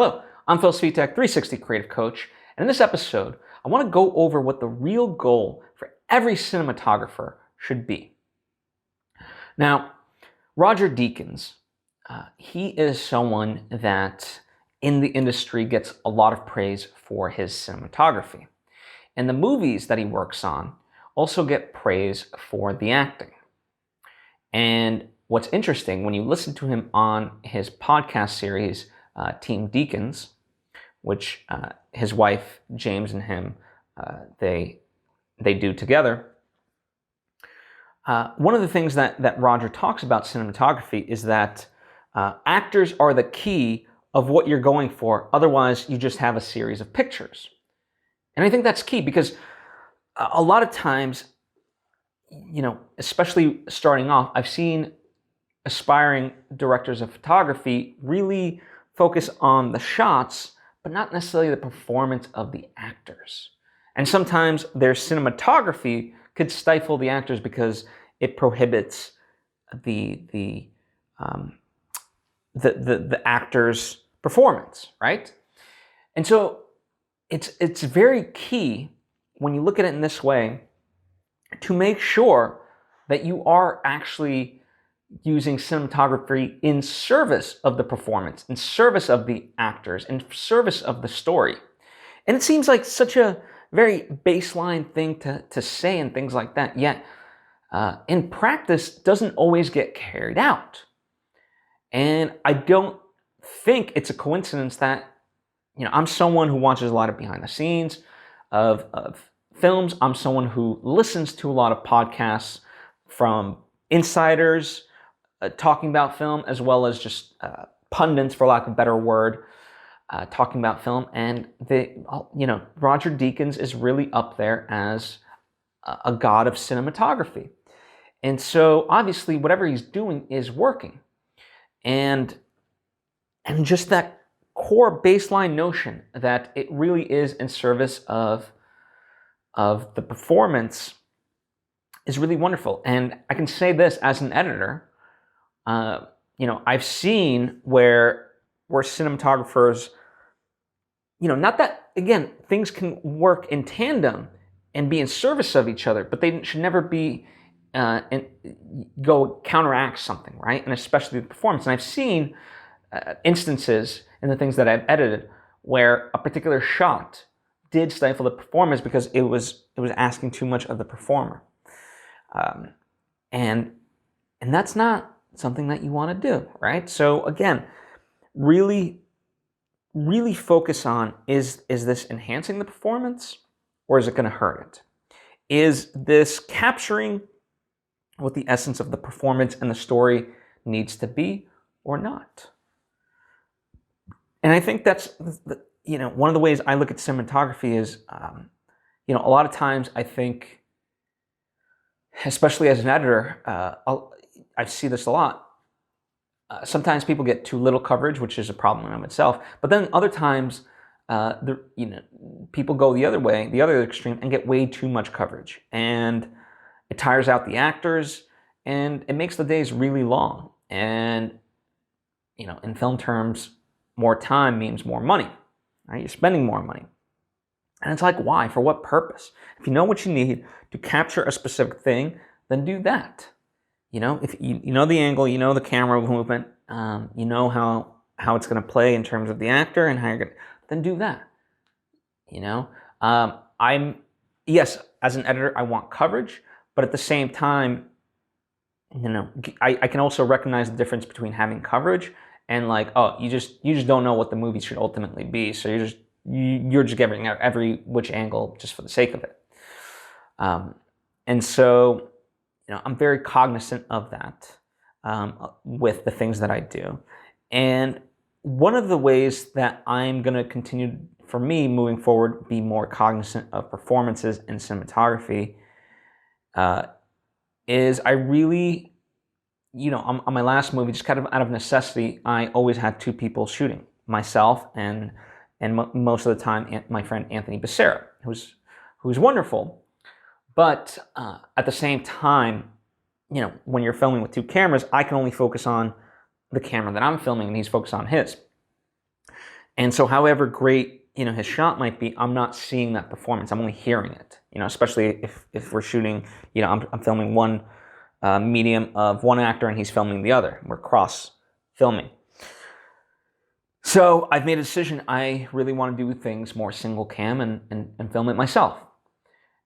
Hello, I'm Svitek, 360 Creative Coach, and in this episode, I want to go over what the real goal for every cinematographer should be. Now, Roger Deakins, he is someone that in the industry gets a lot of praise for his cinematography. And the movies that he works on also get praise for the acting. And what's interesting, when you listen to him on his podcast series, Team Deakins, which his wife, James, and him, they do together, one of the things that Roger talks about cinematography is that actors are the key of what you're going for. Otherwise, you just have a series of pictures. And I think that's key because a lot of times, especially starting off, I've seen aspiring directors of photography really focus on the shots, but not necessarily the performance of the actors. And sometimes their cinematography could stifle the actors because it prohibits the actor's performance, right? And so it's very key when you look at it in this way to make sure that you are actually using cinematography in service of the performance, in service of the actors, in service of the story. And it seems like such a very baseline thing to say and things like that, yet in practice doesn't always get carried out. And I don't think it's a coincidence that, I'm someone who watches a lot of behind the scenes of films. I'm someone who listens to a lot of podcasts from insiders talking about film, as well as just pundits, for lack of a better word, talking about film. And Roger Deakins is really up there as a god of cinematography. And so obviously whatever he's doing is working. And just that core baseline notion that it really is in service of the performance is really wonderful. And I can say this as an editor, I've seen where cinematographers, not that, again, things can work in tandem and be in service of each other, but they should never be go counteract something, right? And especially the performance. And I've seen instances in the things that I've edited where a particular shot did stifle the performance because it was asking too much of the performer, and that's not something that you want to do, right? So again, really focus on, is this enhancing the performance or is it going to hurt it? Is this capturing what the essence of the performance and the story needs to be or not? And I think that's, one of the ways I look at cinematography is, a lot of times I think, especially as an editor, I see this a lot. Sometimes people get too little coverage, which is a problem in and of itself. But then other times, people go the other way, the other extreme, and get way too much coverage. And it tires out the actors, and it makes the days really long. And, in film terms, more time means more money, right? You're spending more money. And it's like, why? For what purpose? If you know what you need to capture a specific thing, then do that. If you know the angle, you know the camera movement, you know how it's going to play in terms of the actor and how you're going to, then do that. Yes, as an editor, I want coverage, but at the same time, I can also recognize the difference between having coverage and like, oh, you just don't know what the movie should ultimately be, so you're just giving out every which angle just for the sake of it. And so, I'm very cognizant of that with the things that I do. And one of the ways that I'm going to continue, for me, moving forward, be more cognizant of performances in cinematography is I really, on my last movie, just kind of out of necessity, I always had two people shooting, myself and most of the time my friend Anthony Becerra, who's wonderful. But at the same time, when you're filming with two cameras, I can only focus on the camera that I'm filming and he's focused on his. And so however great, his shot might be, I'm not seeing that performance. I'm only hearing it, especially if we're shooting, I'm filming one medium of one actor and he's filming the other. We're cross filming. So I've made a decision. I really want to do things more single cam and film it myself.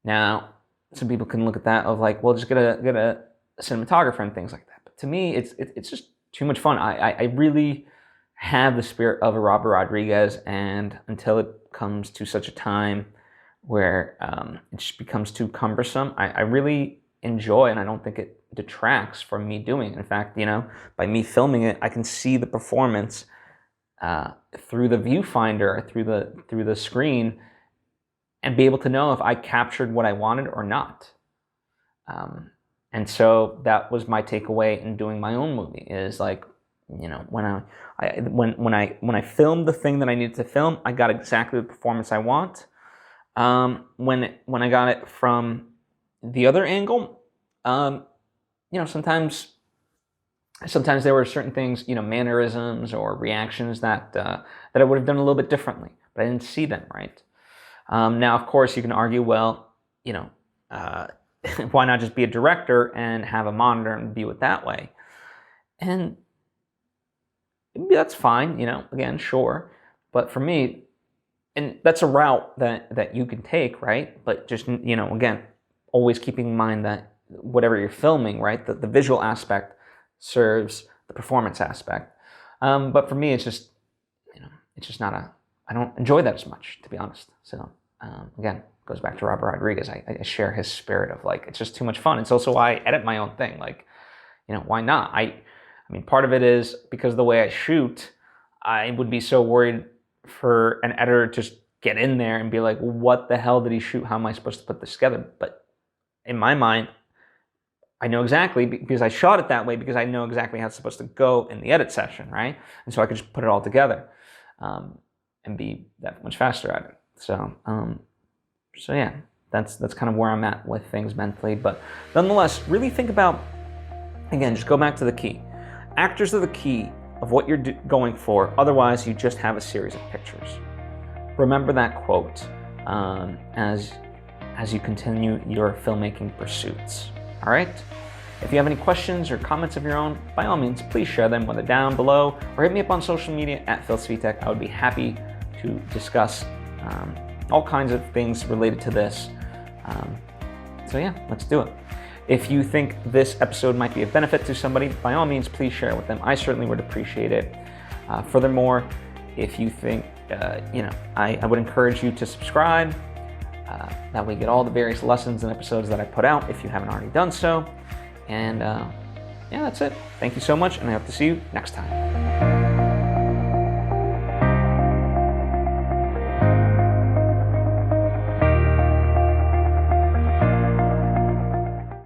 Now, some people can look at that of like, well, just get a cinematographer and things like that. But to me, it's just too much fun. I really have the spirit of a Robert Rodriguez, and until it comes to such a time where it just becomes too cumbersome, I really enjoy, and I don't think it detracts from me doing it. In fact, by me filming it, I can see the performance through the viewfinder, through the screen, and be able to know if I captured what I wanted or not. And so that was my takeaway in doing my own movie, is like, when I filmed the thing that I needed to film, I got exactly the performance I want. When I got it from the other angle, sometimes there were certain things, mannerisms or reactions that I would have done a little bit differently, but I didn't see them right. Now, of course, you can argue, well, why not just be a director and have a monitor and view it that way? And that's fine, again, sure. But for me, and that's a route that you can take, right? But just, again, always keeping in mind that whatever you're filming, right, the visual aspect serves the performance aspect. But for me, it's just not I don't enjoy that as much, to be honest. So, again, goes back to Robert Rodriguez. I share his spirit of like, it's just too much fun. It's also why I edit my own thing. Like, why not? I mean, part of it is because of the way I shoot, I would be so worried for an editor to just get in there and be like, what the hell did he shoot? How am I supposed to put this together? But in my mind, I know exactly, because I shot it that way, because I know exactly how it's supposed to go in the edit session, right? And so I could just put it all together and be that much faster at it. So, yeah, that's kind of where I'm at with things mentally. But nonetheless, really think about, again, just go back to the key. Actors are the key of what you're going for. Otherwise, you just have a series of pictures. Remember that quote as you continue your filmmaking pursuits. All right? If you have any questions or comments of your own, by all means, please share them, whether down below or hit me up on social media at Svitek. I would be happy to discuss all kinds of things related to this. So yeah, let's do it. If you think this episode might be of benefit to somebody, by all means, please share it with them. I certainly would appreciate it. Furthermore, if you think, I would encourage you to subscribe. That way you get all the various lessons and episodes that I put out if you haven't already done so. And yeah, that's it. Thank you so much, and I hope to see you next time.